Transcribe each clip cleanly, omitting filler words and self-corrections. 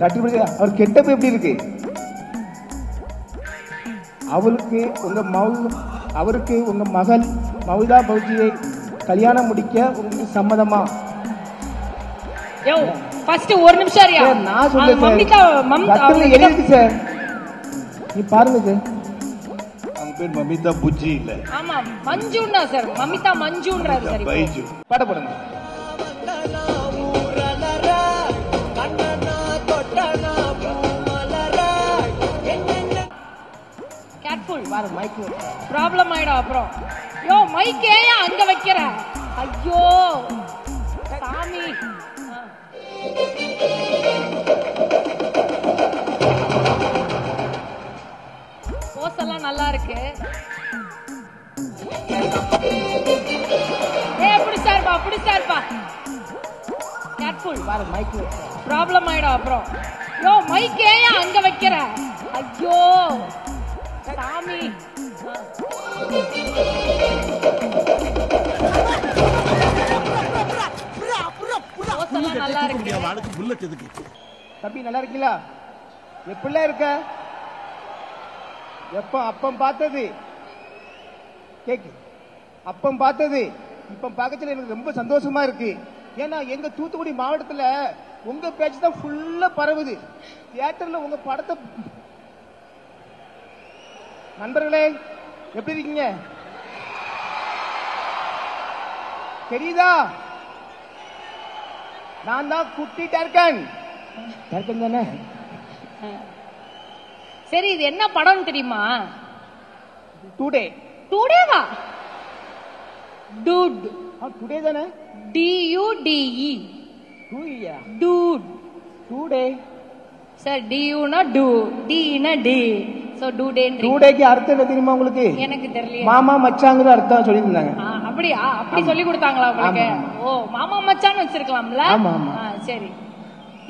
அவர் getup எப்படி இருக்கு? அவருக்கு உங்க மகள் மௌதா பௌஜியை கல்யாணம் முடிக்க உங்களுக்கு சம்மதமா? ஃபர்ஸ்ட் ஒரு நிமிஷம் இருயா. நான் சொல்றேன் மம்மிதா எழுதி சார், நீ பாருங்க சார். அவங்க பேர் மமிதா புஜ்ஜி இல்ல. ஆமா மஞ்சுன்னா சார், மமிதா மஞ்சுன்றாரு சார். பைஜு பாட போடுங்க. கேர்ஃபுல், பாரு மைக் ப்ராப்ளம் ஆயிடும் அப்புறம். யோ மைக் ஏன் அங்க வைக்கிற? ஐயோ சாமி. போஸ் எல்லாம் நல்லா இருக்கு. அப்படி சார்பா கேர்ஃபுல், பாரு மைக் ப்ராப்ளம் ஆயிடும் அப்புறம். யோ மைக் ஏன் அங்க வைக்கிற? ஐயோ சாமி. நல்லா இருக்கு. தம்பி நல்லா இருக்கீங்களா? எப்படிலாம் இருக்க? எப்ப அப்பம் பார்த்தது கேக்கு, அப்பம் பார்த்தது இப்ப பார்க்கறதுல எனக்கு ரொம்ப சந்தோஷமா இருக்கு. ஏன்னா எங்க தூத்துக்குடி மாவட்டத்துல உங்க பேச்சு தான் ஃபுல்லா பரவுது. தியேட்டர்ல உங்க படத்தை. நண்பர்களே எப்படி இருக்கீங்க? தெரியுதா? நான் தான் குட்டி டர்கன் தானே. சரி இது என்ன படம் தெரியுமா? டுடேவா? டூட். டுடே தானே. DUDE. டூயா? டூட். Today sir. DUனா டூ, Dனா டே. So today. டுடேக்கு அர்த்தம் என்ன தெரியுமா உங்களுக்கு? எனக்கு தெரியல. மாமா மச்சாங்கிற அர்த்தம் சொல்லியிருந்தாங்க. அப்படியா? அப்படி சொல்லி கொடுத்தாங்களா உங்களுக்கு? ஓ மாமா மச்சான்னு வச்சிருக்கலாம்ல. ஆமா ஆமா. சரி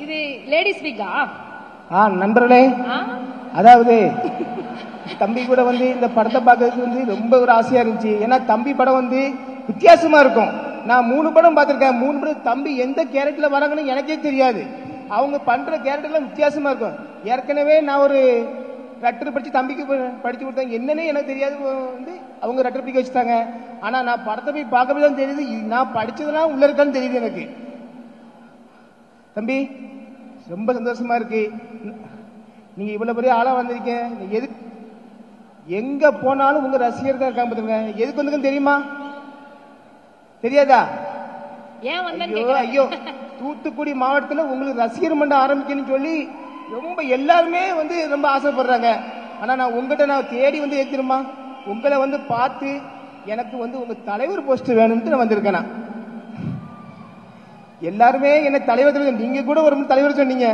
இது லேடிஸ் வீக்கா? நண்பர்களே, அதாவது தம்பி கூட வந்து இந்த படத்தை பார்க்கறதுக்கு வந்து ரொம்ப ஒரு ஆசையா இருந்துச்சு. ஏன்னா தம்பி படம் வந்து வித்தியாசமா இருக்கும். நான் 3 படம் பார்த்திருக்கேன். 3 படம் தம்பி எந்த கேரக்டர்ல வராங்கன்னு எனக்கே தெரியாது. அவங்க பண்ற கேரக்டர்லாம் வித்தியாசமா இருக்கும். ஏற்கனவே நான் ஒரு ரட்டர் படிச்சு தம்பிக்கு படிச்சு கொடுத்தாங்க. என்னன்னே எனக்கு தெரியாது. வந்து அவங்க ரட்டர் படிக்க வச்சுட்டாங்க. ஆனா நான் படத்தை போய் பார்க்கவே தான் தெரியுது நான் படிச்சதுலாம் உள்ள இருக்கான்னு தெரியுது எனக்கு. தம்பி ரொம்ப சந்தோஷமா இருக்கு. நீங்க இவ்வளவு பெரிய ஆளா வந்திருக்கீங்க. எங்க போனாலும் உங்க ரசிகர் தான் இருக்காங்க பாத்துங்க. எதுக்கு வந்து தெரியுமா? தெரியாதா? ஐயோ தூத்துக்குடி மாவட்டத்தில் உங்களுக்கு ரசிகர் மன்றம் ஆரம்பிக்கணும்னு சொல்லி ரொம்ப எல்லாருமே வந்து ரொம்ப ஆசைப்படுறாங்க. ஆனா நான் உங்ககிட்ட நான் தேடி வந்து ஏத்திருமா உங்களை வந்து பார்த்து எனக்கு வந்து உங்க தலைவர் போஸ்ட் வேணும்னு நான் வந்திருக்கேன். எல்லாருமே என்ன தலைவர், நீங்க கூட ஒரு தலைவர் சொன்னீங்க.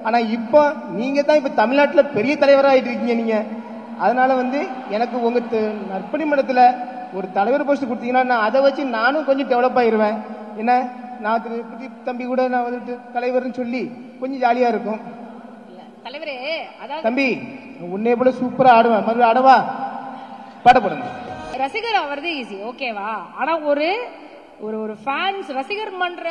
ஆனா இப்ப நீங்க தான் இப்ப தமிழ்நாட்டில் பெரிய தலைவராக ஆயிட்டு இருக்கீங்க நீங்க. அதனால வந்து எனக்கு உங்க நற்பணி மன்றத்தில் ஒரு தலைவர் போஸ்ட் கொடுத்தீங்கன்னா நான் அதை வச்சு நானும் கொஞ்சம் டெவலப் ஆயிருவேன். என்ன நான் தம்பி கூட நான் வந்துட்டு தலைவர்னு சொல்லி கொஞ்சம் ஜாலியா இருக்கும். தலைவரே தம்பி உன்னை போல சூப்பரா ஆடுவேன். மறுபடியும் ஆடவா? பாட போடுங்க. ரசிகர் ஆவறது ஈஸி, ஓகேவா? ஆனா ஒரு ஒரு ஃபேன்ஸ் ரசிகர் மன்ற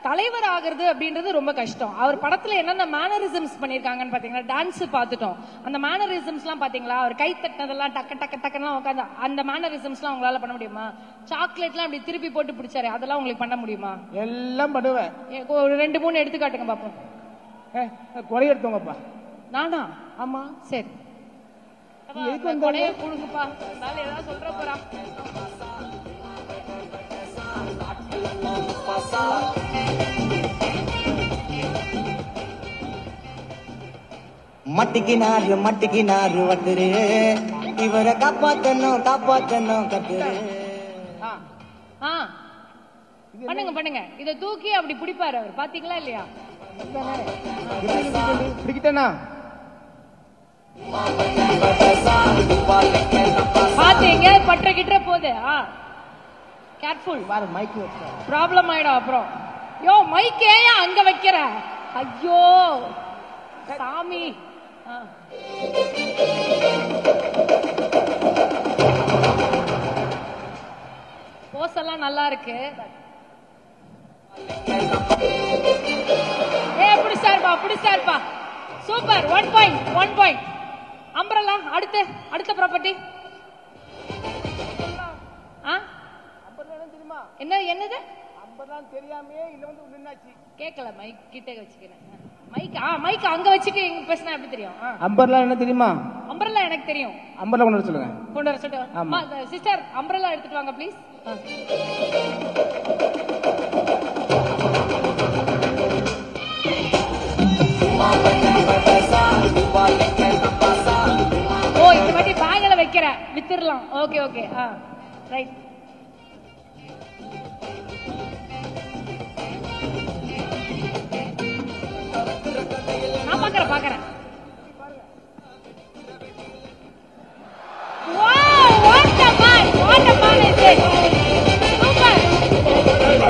தலைவர் ஆகிறது அப்படின்றது ரொம்ப கஷ்டம். அவர் படத்துல என்னென்ன மேனரிசம்ஸ் பண்ணிருக்காங்கன்னு பாத்தீங்களா? டான்ஸ் பாத்துட்டோம். அந்த மேனரிசம்ஸ் எல்லாம் பாத்தீங்களா? அவர் கை தட்டினதெல்லாம் டக்கு டக்கு டக்குலாம் உட்காந்து அந்த மேனரிசம்ஸ் எல்லாம் உங்களால பண்ண முடியுமா? சாக்லேட் எல்லாம் அப்படி திருப்பி போட்டு பிடிச்சாரு, அதெல்லாம் உங்களுக்கு பண்ண முடியுமா? எல்லாம் பண்ணுவேன். ஒரு 2-3 எடுத்துக்காட்டுங்க பாப்போம். கொடை எடுத்தோங்கப்பா. நானா? ஆமா. சரி கொடையை கொடுங்கப்பா. ஏதாவது சொல்ற போறா? மட்டிக்கினாரு வட்டுரு இவரை காப்பாத்தணும் கட்டுரு. பண்ணுங்க. இத தூக்கி அப்படி பிடிப்பாரு அவர், பாத்தீங்களா இல்லையா? பிடிக்கிட்டேனா? பாத்தீங்க பற்ற கிட்ட போகுது. கேர்ஃபுல், மைக் ப்ராப்ளம் ஆயிடும் அப்புறம். யோ மைக் ஏன் அங்க வைக்கிற? ஐயோ சாமி. போஸ் எல்லாம் நல்லா இருக்கு. அப்படி சார்பா சூப்பர். 1 பாயிண்ட். அம்பரல்லா அடுத்த ப்ராப்பர்ட்டி. தெரியுமா என்னது அம்பர்லாம் தெரியாமையே இல்ல வந்து நின்னாச்சு. கேட்கல, மைக் கிட்ட வச்சுக்கிறேன். மைக் அங்க வச்சுட்டு எங்க பேசினா எப்படி தெரியும்? அம்பர்லாம் என்ன தெரியுமா? அம்பரல்லா எனக்கு தெரியும். அம்பர்லாம் கொண்டு வர சொல்லுங்க. கொண்டு வர சொல்லுங்க. சிஸ்டர் அம்பரல்லா எடுத்துட்டு வாங்க ப்ளீஸ். ஓ, இந்த வாட்டி பேக்ல வைக்கிற வித்துறலாம். ஓகே. ரைட். நான் பாக்குறேன். Wow, what a man is it? Super.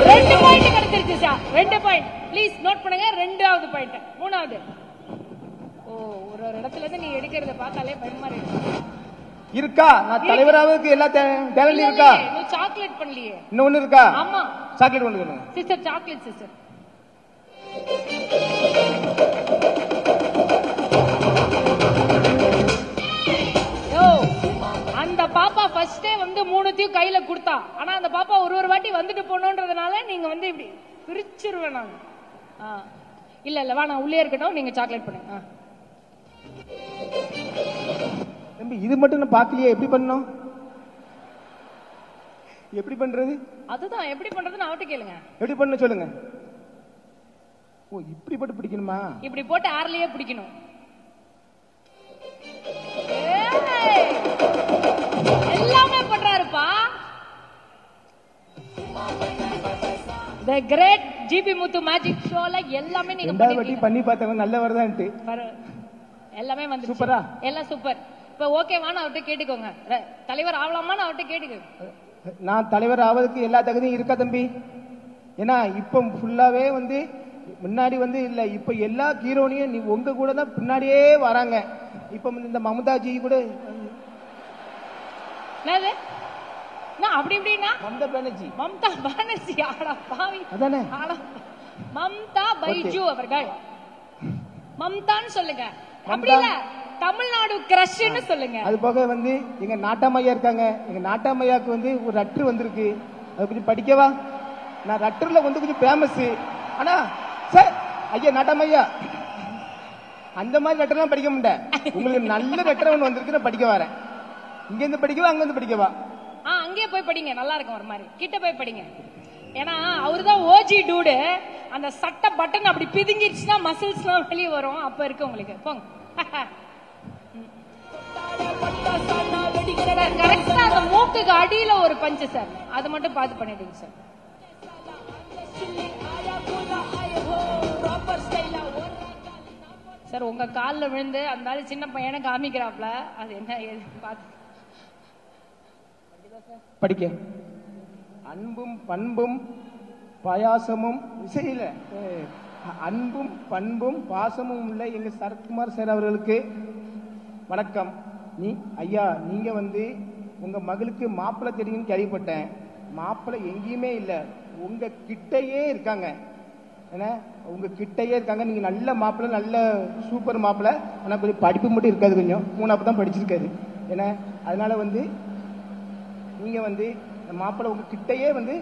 2 point கிடைச்சிருச்சு சார். 2 பாயிண்ட். ப்ளீஸ் நோட் பண்ணுங்க. 2வது பாயிண்ட். 3வது. ஓ, ஒரு இடத்துல இருந்து நீ எடுக்கிறத பார்த்தாலே பயமா இருக்கு. இருக்கா? நான் தலைவராவுக்கு எல்லா டேலண்ட் இருக்கா? நீ சாக்லேட் பண்ணலையே. இன்னொன்னு இருக்கா? ஆமா, சாக்லேட் கொண்டு வருங்க. Sister chocolate sister. அந்த பாப்பா ஃபர்ஸ்டே வந்து 3த்தையும் கையில கொடுத்தா. ஆனா அந்த பாப்பா ஒரு வாட்டி வந்துட்டு போனோன்றதுனால நீங்க வந்து இப்படி பிரிச்சிருவேன் நான். இல்ல வா, நான் உள்ளே இருக்கட்டும், நீங்க சாக்லேட் பண்ணுங்க. தம்பி, இது மட்டும் நான் பாக்கலையே. எப்படி பண்ணணும்? எப்படி பண்றது? அதுதான் எப்படி பண்றதுன்னு அவட்ட கேளுங்க. எப்படி பண்ண சொல்லுங்க. ஓ, இப்படி போட்டு பிடிக்கணுமா? இப்படி போட்டு ஏர்லயே பிடிக்கணும். எல்லாமே பண்றாருப்பா. The great GB Muthu magic ஷோல எல்லாமே நீங்க பண்ணி பார்த்தவங்க நல்ல வரதான்ட்டு எல்லாமே வந்து சூப்பரா, எல்லாம் சூப்பர். இப்ப ஓகேவான்னு அவர்கிட்ட கேட்டுக்கோங்க. தலைவர் ஆகலாமான்னு அவர்கிட்ட கேட்டுக்கோங்க. நான் தலைவர் ஆவதுக்கு எல்லா தகுதியும் இருக்கா தம்பி? ஏன்னா இப்ப ஃபுல்லாவே வந்து முன்னாடி வந்து இல்ல, இப்ப எல்லா ஹீரோனியும் நீ உங்க கூட தான் பின்னாடியே வராங்க. இப்ப இந்த மமதாஜி கூட அப்படி இப்படின்னா மம்தா பானர்ஜி ஆடா பாவி அதானே. மம்தா பைஜு அவர்கள் மம்தான்னு சொல்லுங்க. அப்படி இல்ல தமிழ்நாடு கிரஷ்னு சொல்லுங்க. அது போக வந்து எங்க நாட்டாமையா இருக்காங்க. எங்க நாட்டாமையாக்கு வந்து ஒரு லெட்டர் வந்திருக்கு. அது கொஞ்சம் படிக்கவா? நான் லெட்டர்ல வந்து கொஞ்சம் ஃபேமஸ். ஆனா சார், ஐயா நாட்டாமையா, அந்த மாதிரி லெட்டர்லாம் படிக்க முடியல. உங்களுக்கு நல்ல லெட்டர் ஒன்று வந்திருக்கு, நான் படிக்க வரேன். இங்க இருந்து படிக்கவா, அங்க இருந்து படிக்கவா? அங்கேயே போய் படிங்க, நல்லா இருக்கும். ஒரு மாதிரி கிட்ட போய் படிங்க. ஏன்னா அவருதான் ஓஜி டூடு. அந்த சட்டை பட்டன் அப்படி பிதுங்கிடுச்சுன்னா மசில்ஸ் எல்லாம் வெளியே வரும். அப்ப இருக்கு உங்களுக்கு. போங்க. கரெக்டா அந்த மூக்குக்கு அடியில ஒரு பஞ்சு சார், அது மட்டும் பார்த்து பண்ணிடுங்க சார். சார் உங்க காலில் விழுந்து அந்த சின்ன பையனை காமிக்கிறாப்ல, அது என்ன பார்த்து படிக்க. அன்பும் பண்பும் பாயாசமும் இசையில அன்பும் பண்பும் பாசமும் உள்ள எங்க சரத்குமார் சார் அவர்களுக்கு வணக்கம். ஐயா, நீங்க வந்து உங்க மகளுக்கு மாப்பிள்ளை தெரியும்னு கேள்விப்பட்டேன். மாப்பிள்ளை எங்கேயுமே இல்லை, உங்க கிட்டையே இருக்காங்க. ஏன்னா உங்க கிட்டையே இருக்காங்க. நீங்க நல்ல மாப்பிள்ளை, நல்ல சூப்பர் மாப்பிள்ளை. ஆனா கொஞ்சம் படிப்பு மட்டும் இருக்காது, கொஞ்சம் 3வது தான் படிச்சிருக்காரு. ஏன்னா அதனால வந்து நீங்க வந்து மாப்பிள்ளை உங்க கிட்டையே வந்து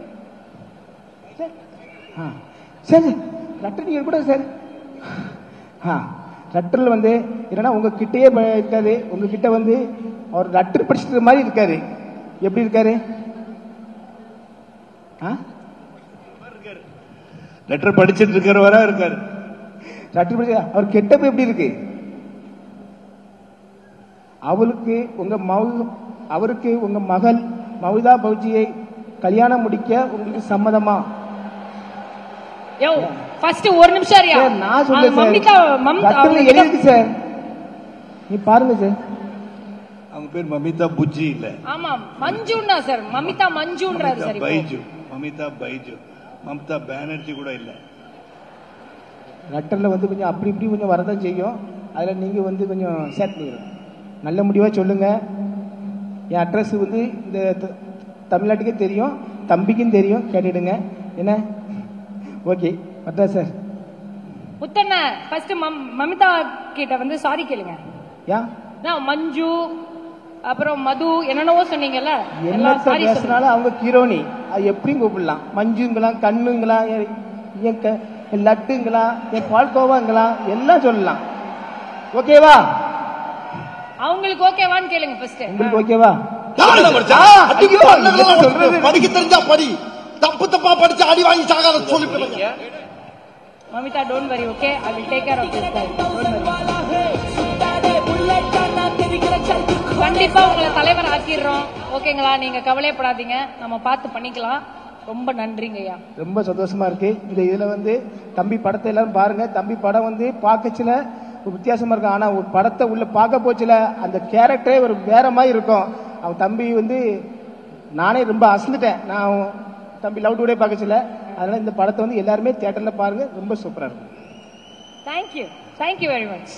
சார் லெட்டர் நீங்க கூட சார் லெட்டர்ல வந்து என்னன்னா உங்க கிட்டையே இருக்காது. உங்க கிட்ட வந்து அவர் லெட்டர் படிச்சுட்டு மாதிரி இருக்காரு. எப்படி இருக்காரு? லெட்டர் படிச்சிட்டு இருக்கிறவரா இருக்காரு. லெட்டர் படிச்சு அவர் கெட்டப்ப எப்படி இருக்கு? அவருக்கு உங்க மகள் மௌதா பௌஜியை கல்யாணம் முடிக்க உங்களுக்கு சம்மதமா? ஒரு நிமிஷம் நான் சொல்றேன் சார், நீ பாருங்க சார். அவங்க பேர் மமிதா புஜ்ஜி இல்ல. ஆமா மஞ்சுன்னா சார், மமிதா மஞ்சுன்றாரு சார். பைஜு, மமிதா பைஜு, மம்தா பானர்ஜி கூட இல்ல. லெட்டர்ல வந்து கொஞ்சம் அப்படி இப்படி கொஞ்சம் வரதான் செய்யும். அதுல நீங்க வந்து கொஞ்சம் சேர்த்து நல்ல முடிவா சொல்லுங்க. என் அட்ரஸ் வந்து இந்த தமிழ்நாட்டுக்கே தெரியும், தம்பிக்கும் தெரியும், கேட்டுடுங்க. என்ன ஓகே பட்டா சார். முத்தண்ண ஃபர்ஸ்ட் மமிதா கிட்ட வந்து சாரி கேளுங்க. ஏன் மஞ்சு அப்புறம் மது என்னென்னவோ சொன்னீங்கல்ல, என்ன பேசினாலும் அவங்க ஹீரோனி, அது எப்படியும் கூப்பிடலாம். மஞ்சுங்களா, கண்ணுங்களா, என் லட்டுங்களா, என் பால்கோவாங்களா, எல்லாம் சொல்லலாம். ஓகேவா? அவங்களுக்கு ஓகேவான்னு கேளுங்க ஃபர்ஸ்ட். உங்களுக்கு ஓகேவா? படிக்க தெரிஞ்சா படி, தப்பு தப்பா படிச்சு அடி வாங்கி சாகாத சொல்லி. Mamitha don't worry, okay, I will take care of this guy. கண்டிப்பா உங்களை தலைவர் ஆக்கிடுறோம், ஓகேங்களா? நீங்க கவலைப்படாதீங்க, நம்ம பார்த்து பண்ணிக்கலாம். ரொம்ப நன்றிங்கய்யா. ரொம்ப சந்தோஷமா இருக்கு. இதுல வந்து தம்பி படத்தை எல்லாரும் பாருங்க. தம்பி படம் வந்து பார்க்கச்சுல வித்தியாசமா இருக்கும். ஆனா ஒரு படத்தை உள்ள பார்க்க போச்சுல அந்த கேரக்டரே ஒரு வேற மாதிரி இருக்கும். அவன் தம்பி வந்து நானே ரொம்ப அசந்துட்டேன். நான் தம்பி லவ் டுடே பார்க்கச்சுல. அதனால இந்த படத்தை வந்து எல்லாருமே தியேட்டர்ல பாருங்க, ரொம்ப சூப்பரா இருக்கும். Thank you very much.